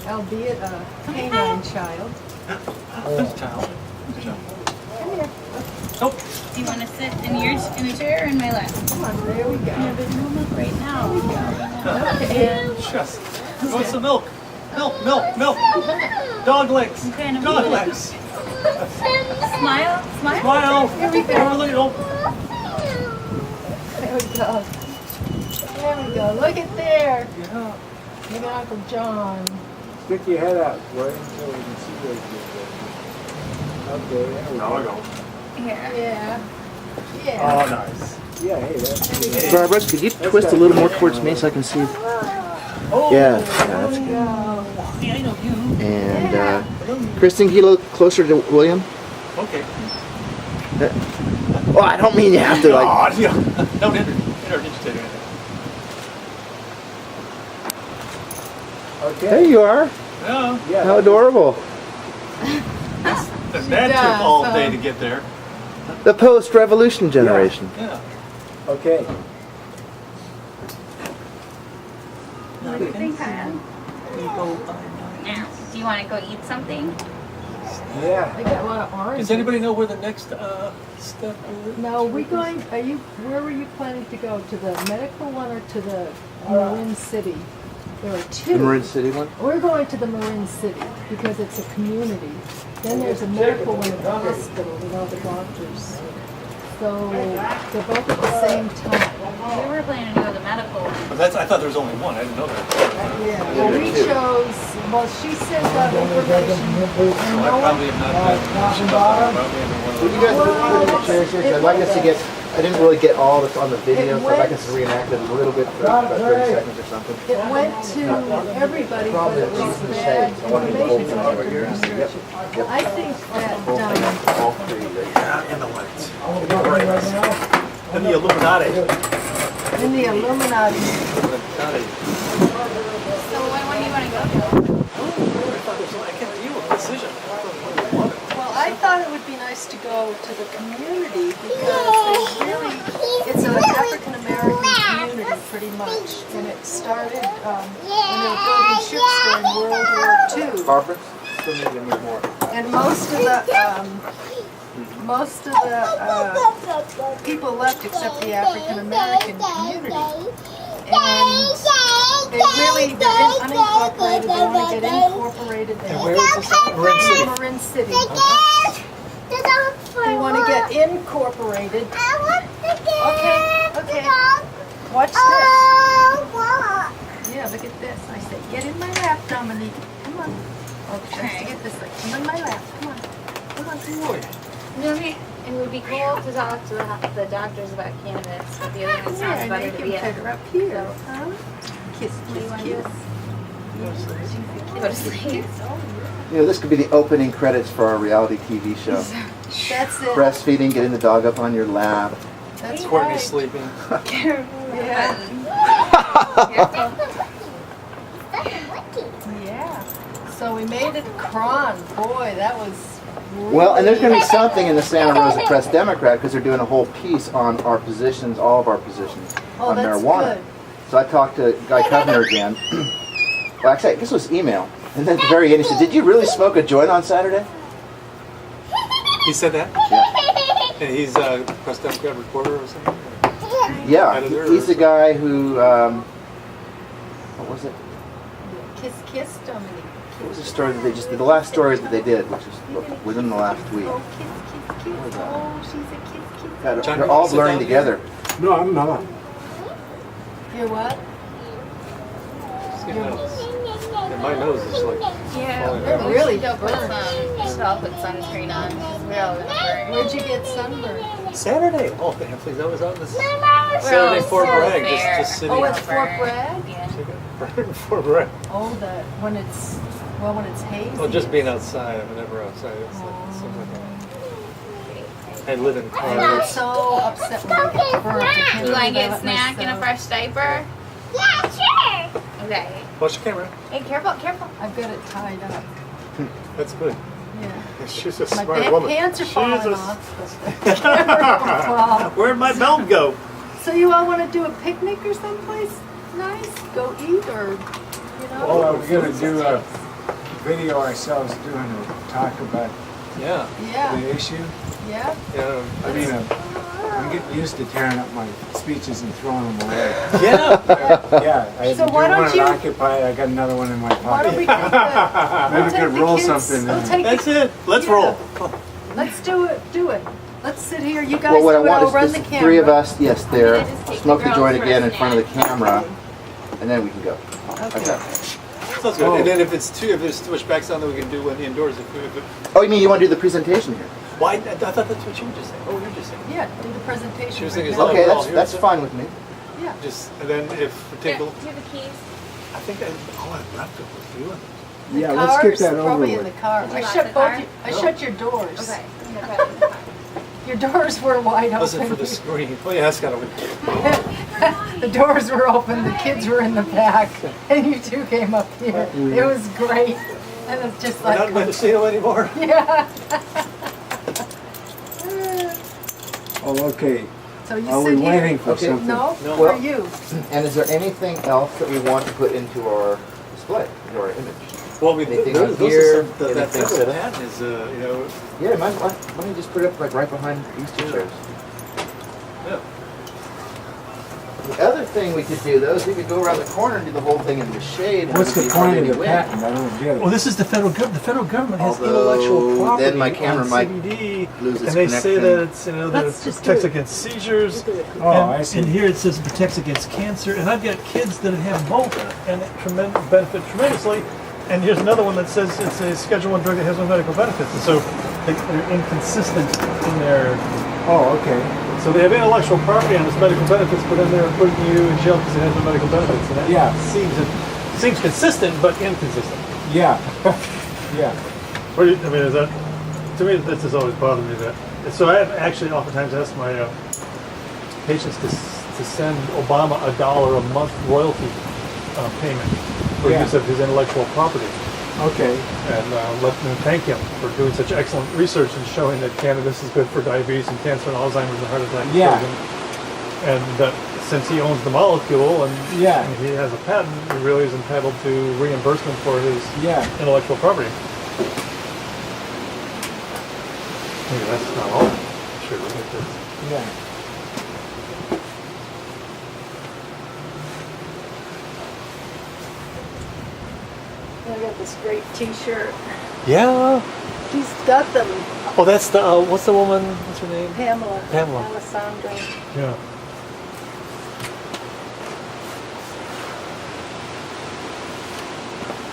Speaker 3: albeit a canine child.
Speaker 2: Child.
Speaker 3: Come here.
Speaker 2: Nope.
Speaker 6: Do you want to sit in a chair or in my lap?
Speaker 3: Come on, there we go.
Speaker 6: Yeah, but no milk right now.
Speaker 3: Okay.
Speaker 2: Just. You want some milk? Milk. Dog legs.
Speaker 6: What kind of
Speaker 2: Dog
Speaker 6: milk?
Speaker 2: legs.
Speaker 6: Smile.
Speaker 2: Smile.
Speaker 3: Here we go.
Speaker 2: Darling. Oh.
Speaker 3: There we go. There we go. Look at there.
Speaker 2: Yeah.
Speaker 3: Look at Uncle John.
Speaker 1: Stick your head out, boy, until we can see where you're Okay, there we go.
Speaker 6: Here.
Speaker 3: Yeah. Yeah.
Speaker 2: Oh, nice.
Speaker 1: Yeah, hey, that's
Speaker 4: Barbara, could you twist a little more towards me so I can see?
Speaker 2: Oh.
Speaker 4: Yeah, that's good.
Speaker 3: Go.
Speaker 2: Yeah, I know you.
Speaker 4: And Kristen, can you look closer to William?
Speaker 2: Okay.
Speaker 4: Oh, I don't mean you have to like.
Speaker 2: Oh, yeah. Don't interdigitate anything.
Speaker 1: okay.
Speaker 4: There you are.
Speaker 2: Yeah.
Speaker 1: Yeah,
Speaker 4: How adorable.
Speaker 2: And that
Speaker 3: does,
Speaker 2: took all
Speaker 3: huh?
Speaker 2: day to get there.
Speaker 4: The post-revolution generation.
Speaker 2: Yeah.
Speaker 1: Okay.
Speaker 6: What do you think, Kyle? Now, do you want to go eat something?
Speaker 1: Yeah.
Speaker 3: I got a lot of oranges.
Speaker 2: Does anybody know where the next step is?
Speaker 3: No, where were you planning to go? To the medical one or to the Marin City? There are two.
Speaker 4: The Marin City one?
Speaker 3: We're going to the Marin City because it's a community. Then there's a medical one at the hospital with all the doctors. So they're both at the same time.
Speaker 6: We were planning to go to the medical.
Speaker 2: But I thought there was only one. I didn't know that.
Speaker 3: Yeah, well, we chose, she sent out information and
Speaker 2: So I
Speaker 3: no one,
Speaker 2: probably have not been about me every one of
Speaker 4: Would you guys put the chairs here? 'Cause I'd like us to get. I didn't really get all this on the video, so I'd like us to reenact it a little bit for about 30 seconds or something.
Speaker 3: it went to everybody, but it was bad information. I think that,
Speaker 4: All three.
Speaker 2: Yeah, in the lights. And the Illuminati.
Speaker 3: in the Illuminati,
Speaker 2: Illuminati.
Speaker 6: So when do you want to go?
Speaker 2: I can't deal with precision.
Speaker 3: well, I thought it would be nice to go to the community because they really, it's an African American community pretty much. And it started when they were building ships during World War II.
Speaker 4: Barbara? Still need to move more.
Speaker 3: And most of the people left except the African American community. And they're unincorporated, they want to get incorporated.
Speaker 2: And where is this? Marin City.
Speaker 3: Marin City. They want to get incorporated. Okay. Watch this. Yeah, look at this. I said, get in my lap, Dominique. Come on. Okay. Get this. Come in my lap. Come on.
Speaker 6: It would be cool to talk to the doctors about cannabis, but the other one sounds
Speaker 3: Yeah,
Speaker 6: better
Speaker 3: make
Speaker 6: to
Speaker 3: him
Speaker 6: be
Speaker 3: put
Speaker 6: at.
Speaker 3: her up here. Huh? Kiss,
Speaker 6: Do you
Speaker 3: kiss,
Speaker 6: want
Speaker 3: kiss.
Speaker 6: Go to sleep.
Speaker 4: You know, this could be the opening credits for our reality TV show.
Speaker 3: That's it.
Speaker 4: Breastfeeding, getting the dog up on your lap.
Speaker 3: That's
Speaker 2: Courtney's
Speaker 3: right.
Speaker 2: sleeping.
Speaker 3: Yeah. Yeah. So we made it to Cron. Boy, that was
Speaker 4: Well, and there's going to be something in the Santa Rosa Press Democrat because they're doing a whole piece on our positions, all of our positions
Speaker 3: Oh,
Speaker 4: on
Speaker 3: that's
Speaker 4: marijuana.
Speaker 3: good.
Speaker 4: So I talked to Guy Kovner again. Well, actually, this was email. And then at the very end, he said, "Did you really smoke a joint on Saturday?"
Speaker 2: He said that?
Speaker 4: Yeah.
Speaker 2: And he's a press Democrat reporter or something?
Speaker 4: Yeah,
Speaker 2: Editor
Speaker 4: he's
Speaker 2: or
Speaker 4: the guy who, what was it?
Speaker 3: Kiss, kiss, Dominique.
Speaker 4: What was the story that they just did? The last story that they did, which was within the last week.
Speaker 3: Oh, kiss. Oh, she's a kiss.
Speaker 4: God,
Speaker 2: John,
Speaker 4: they're
Speaker 2: you
Speaker 4: all
Speaker 2: sit
Speaker 4: blurring
Speaker 2: down
Speaker 4: together.
Speaker 1: No, I'm not.
Speaker 3: You're what?
Speaker 2: And my nose is like
Speaker 6: Yeah,
Speaker 2: falling
Speaker 3: They're
Speaker 2: out.
Speaker 6: we
Speaker 3: really
Speaker 6: should go put
Speaker 3: burnt.
Speaker 6: I'll put sunscreen on because we always burn.
Speaker 3: Where'd you get sunburned?
Speaker 2: Saturday. Oh, damn, please, that was out this
Speaker 6: We're
Speaker 2: Saturday
Speaker 6: all
Speaker 2: Fort
Speaker 6: so
Speaker 2: Bragg,
Speaker 6: fair.
Speaker 2: just sitting.
Speaker 3: Oh, it's
Speaker 6: Burn.
Speaker 3: Fort Bragg?
Speaker 6: Yeah.
Speaker 2: Fort Bragg.
Speaker 3: Oh, that when it's hazy.
Speaker 2: Oh, just being outside. I'm never outside. It's like, seems like I live in
Speaker 3: I
Speaker 2: cars.
Speaker 3: get so upset when I get burnt. I can't
Speaker 6: You want to
Speaker 3: do
Speaker 6: get
Speaker 3: that
Speaker 6: a snack and a
Speaker 3: myself.
Speaker 6: fresh diaper? Yeah, sure. Okay.
Speaker 2: Watch the camera.
Speaker 6: Hey, careful.
Speaker 3: I've got it tied up.
Speaker 2: That's good.
Speaker 3: Yeah.
Speaker 2: She's a
Speaker 3: My
Speaker 2: smart woman.
Speaker 3: pants are
Speaker 2: She's
Speaker 3: falling
Speaker 2: a-
Speaker 3: off. but the camera won't fall.
Speaker 2: Where'd my belt go?
Speaker 3: So you all want to do a picnic or someplace nice? Go eat or, you know?
Speaker 1: Oh, we're gonna do a video ourselves doing a talk about
Speaker 2: Yeah.
Speaker 3: Yeah,
Speaker 1: the issue.
Speaker 3: yeah.
Speaker 2: Yeah.
Speaker 1: I mean, I'm getting used to tearing up my speeches and throwing them away.
Speaker 2: Yeah.
Speaker 1: Yeah, I
Speaker 3: So
Speaker 1: do
Speaker 3: why don't
Speaker 1: one
Speaker 3: you-
Speaker 1: at Occupy. I got another one in my
Speaker 3: Why don't we
Speaker 1: pocket.
Speaker 3: take the,
Speaker 1: Maybe
Speaker 3: we'll
Speaker 1: we
Speaker 3: take
Speaker 1: could
Speaker 3: the
Speaker 1: roll
Speaker 3: kids,
Speaker 1: something
Speaker 3: we'll
Speaker 1: in.
Speaker 3: take
Speaker 2: That's
Speaker 3: the,
Speaker 2: it. Let's
Speaker 3: Yeah.
Speaker 2: roll.
Speaker 3: let's do it. Let's sit here. You guys
Speaker 4: Well, what I
Speaker 3: do it.
Speaker 4: want
Speaker 3: I'll
Speaker 4: is
Speaker 3: run
Speaker 4: just
Speaker 3: the
Speaker 4: the
Speaker 3: camera.
Speaker 4: three of us, yes, there,
Speaker 6: I'm gonna just take
Speaker 4: smoke
Speaker 6: the
Speaker 4: the
Speaker 6: girls
Speaker 4: joint
Speaker 6: for a
Speaker 4: again in front of the
Speaker 6: snack.
Speaker 4: camera, and then we can go.
Speaker 3: Okay.
Speaker 4: Okay.
Speaker 2: Sounds good. And then if there's too much background, then we can do one indoors. If it,
Speaker 4: Oh, you mean you want to do the presentation here?
Speaker 2: why? I thought that's what you were just saying. Oh, you're just saying.
Speaker 3: Yeah, do the presentation.
Speaker 2: She was
Speaker 3: right
Speaker 2: thinking
Speaker 3: now.
Speaker 2: it's
Speaker 4: Okay,
Speaker 2: well,
Speaker 4: that's fine with me.
Speaker 3: Yeah.
Speaker 2: Just and then if we
Speaker 6: Here,
Speaker 2: take
Speaker 6: do
Speaker 2: a,
Speaker 6: you have the keys?
Speaker 2: I think all I left it with you.
Speaker 1: Yeah,
Speaker 3: The
Speaker 1: let's get
Speaker 3: cars,
Speaker 1: that over
Speaker 3: probably in
Speaker 1: with.
Speaker 3: the car.
Speaker 6: Did you
Speaker 3: I
Speaker 6: lock
Speaker 3: shut
Speaker 6: the car?
Speaker 3: I shut your doors.
Speaker 6: Okay. I'm gonna put it in the car.
Speaker 3: Your doors were wide
Speaker 2: Listen
Speaker 3: open.
Speaker 2: for the screen. Oh yeah, that's gotta win.
Speaker 3: The doors were open, the kids were in the back, and you two came up here. It was great. And it's just
Speaker 2: We're not in
Speaker 3: like,
Speaker 2: Mendocino anymore.
Speaker 3: yeah.
Speaker 1: Oh, okay.
Speaker 3: So you
Speaker 1: Are we
Speaker 3: sit here.
Speaker 1: waiting for
Speaker 4: Okay.
Speaker 1: something?
Speaker 3: No,
Speaker 2: No.
Speaker 3: for
Speaker 4: Well-
Speaker 3: you.
Speaker 4: And is there anything else that we want to put into our display, into our image?
Speaker 2: Well, we
Speaker 4: Anything
Speaker 2: those,
Speaker 4: up
Speaker 2: those
Speaker 4: here,
Speaker 2: are some, that
Speaker 4: anything
Speaker 2: federal
Speaker 4: set up?
Speaker 2: patent is you know
Speaker 4: Yeah, why don't you just put it up like right behind these two chairs?
Speaker 2: yeah.
Speaker 4: The other thing we could do though is we could go around the corner and do the whole thing in the shade. and
Speaker 1: What's
Speaker 4: then
Speaker 1: the
Speaker 4: we
Speaker 1: point of
Speaker 4: hardly
Speaker 1: the
Speaker 4: win.
Speaker 1: patent? I don't get
Speaker 2: Well,
Speaker 1: it.
Speaker 2: this is the federal government. The federal government has
Speaker 4: Although,
Speaker 2: intellectual property
Speaker 4: then my camera
Speaker 2: on
Speaker 4: might
Speaker 2: CBD,
Speaker 4: lose its
Speaker 2: and they say
Speaker 4: connection.
Speaker 2: that it's that
Speaker 3: Let's
Speaker 2: it
Speaker 3: just
Speaker 2: protects
Speaker 3: do it.
Speaker 2: against seizures.
Speaker 1: Oh,
Speaker 2: and,
Speaker 1: I see.
Speaker 2: And here it says it protects against cancer, and I've got kids that have both, and it benefit tremendously. And here's another one that says it's a Schedule I drug that has no medical benefits, and so they're inconsistent in their.
Speaker 1: Oh, okay.
Speaker 2: So they have intellectual property on its medical benefits, but then they're putting you in jail because it has no medical benefits. And that
Speaker 1: Yeah.
Speaker 2: seems consistent, but inconsistent.
Speaker 1: Yeah. Yeah.
Speaker 2: What do you, I mean, is that to me? This has always bothered me. That so I have actually oftentimes asked my patients to send Obama $1 a month royalty payment for
Speaker 1: Yeah.
Speaker 2: use of his intellectual property,
Speaker 1: Okay.
Speaker 2: and let them thank him for doing such excellent research and showing that cannabis is good for diabetes and cancer and Alzheimer's and heart attack.
Speaker 1: Yeah.
Speaker 2: And that since he owns the molecule and
Speaker 1: Yeah.
Speaker 2: he has a patent, he really is entitled to reimbursement for his
Speaker 1: Yeah.
Speaker 2: intellectual property. Maybe that's not all. Sure, look at this.
Speaker 1: Yeah.
Speaker 3: I got this great T-shirt.
Speaker 2: Yeah.
Speaker 3: He's got them,
Speaker 2: Oh, that's the what's the woman? What's her name?
Speaker 3: Pamela.
Speaker 2: Pamela.
Speaker 3: Alessandro.
Speaker 2: Yeah.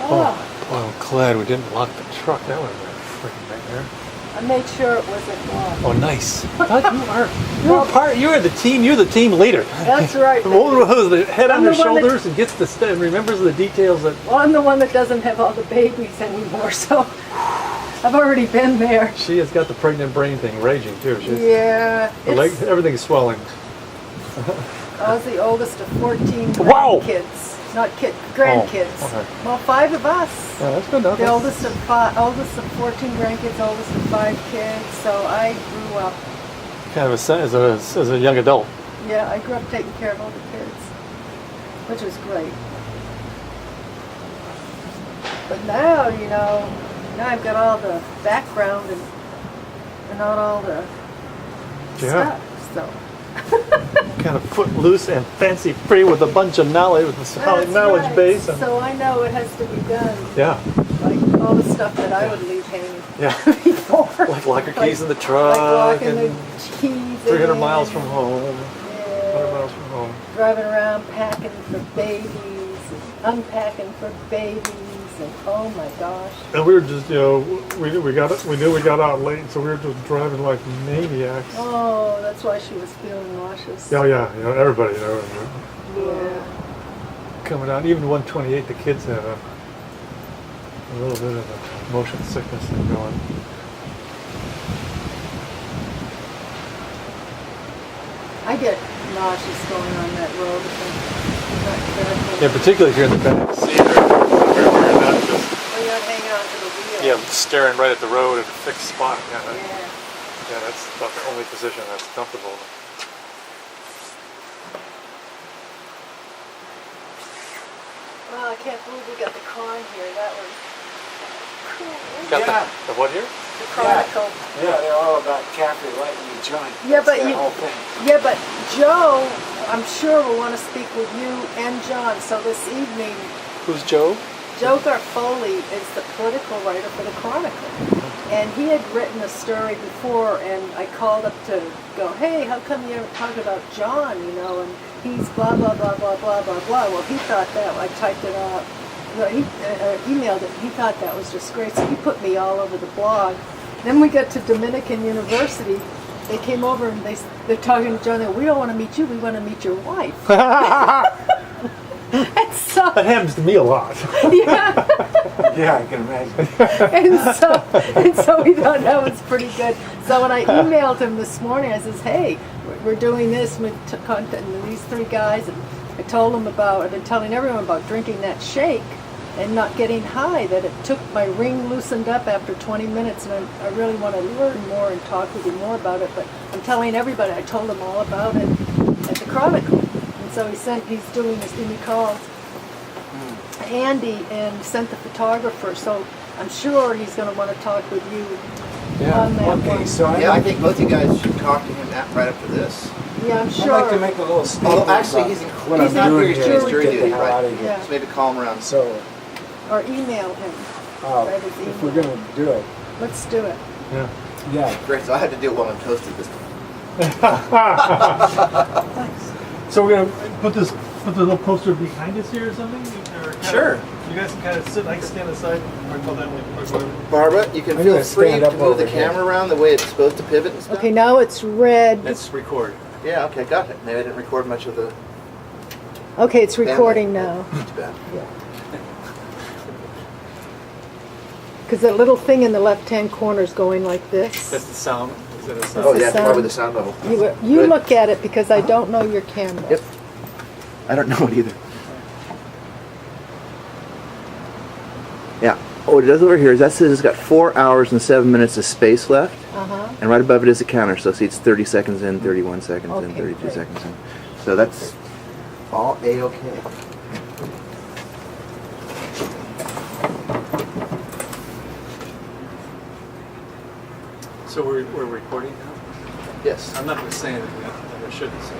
Speaker 3: Oh,
Speaker 2: Well, glad we didn't lock the truck. That would have been a freaking nightmare.
Speaker 3: I made sure it wasn't locked.
Speaker 2: Oh, nice. You're the team. You're the team leader.
Speaker 3: That's right.
Speaker 2: The woman who has the head on
Speaker 3: I'm
Speaker 2: her
Speaker 3: the one that-
Speaker 2: shoulders and gets the and remembers the details that
Speaker 3: Well, I'm the one that doesn't have all the babies anymore, so I've already been there.
Speaker 2: she has got the pregnant brain thing raging too. She's,
Speaker 3: Yeah.
Speaker 2: her leg, everything's swelling.
Speaker 3: I was the oldest of 14
Speaker 2: Wow.
Speaker 3: grandkids. Not grandkids.
Speaker 2: Oh, okay.
Speaker 3: Well, 5 of us.
Speaker 2: Yeah, that's good enough.
Speaker 3: The oldest of 14 grandkids, oldest of 5 kids. So I grew up.
Speaker 2: Kind of as a young adult.
Speaker 3: Yeah, I grew up taking care of all the kids, which was great. But now, now I've got all the background and not all the
Speaker 2: Yeah.
Speaker 3: stuff. So.
Speaker 2: Kind of footloose and fancy free with a bunch of knowledge, with a solid
Speaker 3: That's
Speaker 2: knowledge
Speaker 3: right.
Speaker 2: base. And,
Speaker 3: So I know it has to be done
Speaker 2: yeah.
Speaker 3: like stuff that I would leave hanging
Speaker 2: Yeah.
Speaker 3: before.
Speaker 2: Like lock your keys in the truck
Speaker 3: Like locking
Speaker 2: and
Speaker 3: the keys
Speaker 2: 300
Speaker 3: in.
Speaker 2: miles from home. 100
Speaker 3: Yeah.
Speaker 2: miles from home.
Speaker 3: Driving around packing for babies, and unpacking for babies, and oh my gosh.
Speaker 5: And we were just, we knew we got out late, so we were just driving like maniacs.
Speaker 3: Oh, that's why she was feeling nauseous.
Speaker 5: Yeah, everybody,
Speaker 3: Yeah.
Speaker 2: Coming out, even 128, the kids have a little bit of a motion sickness thing going.
Speaker 3: I get nauseous going on that road. I'm not careful.
Speaker 2: Yeah, particularly if you're in the back seat or you're not just
Speaker 3: Oh, you're hanging on to the wheel.
Speaker 2: staring right at the road at a fixed spot.
Speaker 3: Yeah.
Speaker 2: That's about the only position that's comfortable.
Speaker 3: Well, I can't believe we got the con here. That was cool.
Speaker 2: Got
Speaker 1: Yeah.
Speaker 2: the what here?
Speaker 3: The Chronicle.
Speaker 1: Yeah, they're all about Caffrey lighting the joint.
Speaker 3: Yeah,
Speaker 1: That's
Speaker 3: but
Speaker 1: their
Speaker 3: you-
Speaker 1: whole thing.
Speaker 3: Yeah, but Joe, I'm sure will want to speak with you and John. So this evening,
Speaker 2: Who's Joe?
Speaker 3: Joe Garfoli is the political writer for the Chronicle. And he had written a story before, and I called up to go, hey, how come you're talking about John, and he's blah, blah, blah, blah, blah, blah, blah. Well, he thought that, I typed it up, no, he emailed it, he thought that was just great, so he put me all over the blog. Then we got to Dominican University. They came over and they're talking to John, we don't want to meet you, we want to meet your wife. And so,
Speaker 5: That happens to me a lot.
Speaker 3: yeah.
Speaker 1: Yeah, I can imagine.
Speaker 3: And so we thought that was pretty good. So when I emailed him this morning, I says, hey, we're doing this with these three guys, and I told him I've been telling everyone about drinking that shake and not getting high, that it took my ring loosened up after 20 minutes, and I really want to learn more and talk with you more about it, but I'm telling everybody, I told him all about it at the Chronicle. And so he's doing this, and he called Andy and sent the photographer, so I'm sure he's going to want to talk with you on that
Speaker 1: Okay,
Speaker 3: one.
Speaker 1: so
Speaker 4: Yeah, I think both you guys should talk to him right after this.
Speaker 3: Yeah, I'm
Speaker 1: I'd
Speaker 3: sure.
Speaker 1: like to make a little statement.
Speaker 4: Although actually,
Speaker 1: about
Speaker 4: he's
Speaker 1: what
Speaker 3: he's
Speaker 1: I'm
Speaker 3: not
Speaker 1: doing
Speaker 3: here,
Speaker 1: here.
Speaker 3: he's
Speaker 1: to
Speaker 3: jury
Speaker 1: get
Speaker 4: duty,
Speaker 1: the hell
Speaker 4: right.
Speaker 1: out of here.
Speaker 3: Yeah.
Speaker 4: So maybe call him around.
Speaker 1: So,
Speaker 3: Or email him. Write his
Speaker 1: if
Speaker 3: email.
Speaker 1: we're going to do it,
Speaker 3: Let's do it.
Speaker 5: Yeah.
Speaker 1: yeah.
Speaker 4: Great, so I had to do it while I'm toasted this time.
Speaker 3: Thanks.
Speaker 5: So we're gonna put the little poster behind us here or something? Or
Speaker 2: Sure.
Speaker 5: You guys can kind of sit, I can stand aside, or call that way, or whatever.
Speaker 4: Barbara, you can
Speaker 1: I'm
Speaker 4: feel
Speaker 1: gonna
Speaker 4: free
Speaker 1: stand
Speaker 4: to
Speaker 1: up
Speaker 4: move
Speaker 1: over
Speaker 4: the
Speaker 1: here.
Speaker 4: camera around the way it's supposed to pivot and stuff.
Speaker 3: Okay, now it's red.
Speaker 2: Let's record.
Speaker 4: Yeah, okay, got it. Maybe I didn't record much of the
Speaker 3: Okay, it's recording now.
Speaker 4: Too bad.
Speaker 3: Because that little thing in the left-hand corner is going like this.
Speaker 2: That's the sound. Is that a sound?
Speaker 4: Oh,
Speaker 3: the
Speaker 4: yeah,
Speaker 3: sound.
Speaker 4: probably the sound level.
Speaker 3: You
Speaker 4: Good.
Speaker 3: look at it because I don't know your camera.
Speaker 4: Yep. I don't know it either. Yeah. Oh, what it does over here is that says it's got 4 hours and 7 minutes of space left.
Speaker 3: Uh-huh.
Speaker 4: And right above it is a counter. So see, it's 30 seconds in, 31 seconds in,
Speaker 3: Okay,
Speaker 4: 32
Speaker 3: great.
Speaker 4: seconds in. So that's all A-okay.
Speaker 2: So we're recording now?
Speaker 4: Yes.
Speaker 2: I'm not going to say anything that I shouldn't say.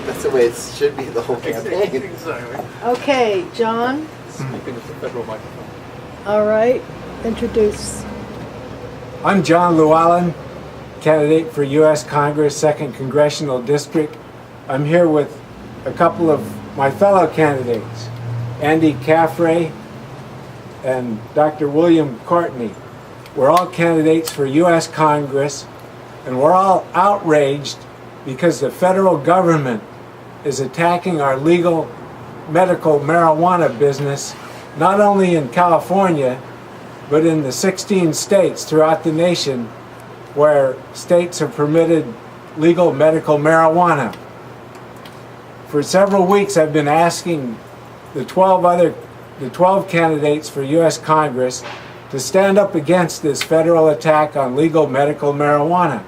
Speaker 4: That's the way it should be the whole campaign.
Speaker 2: Exactly.
Speaker 3: Okay, John.
Speaker 2: Speaking of the federal microphone.
Speaker 3: All right. Introduce.
Speaker 1: I'm John Llewellyn, candidate for U.S. Congress, 2nd Congressional District. I'm here with a couple of my fellow candidates, Andy Caffrey and Dr. William Courtney. We're all candidates for U.S. Congress, and we're all outraged because the federal government is attacking our legal medical marijuana business, not only in California, but in the 16 states throughout the nation where states have permitted legal medical marijuana. For several weeks I've been asking the 12 candidates for U.S. Congress to stand up against this federal attack on legal medical marijuana.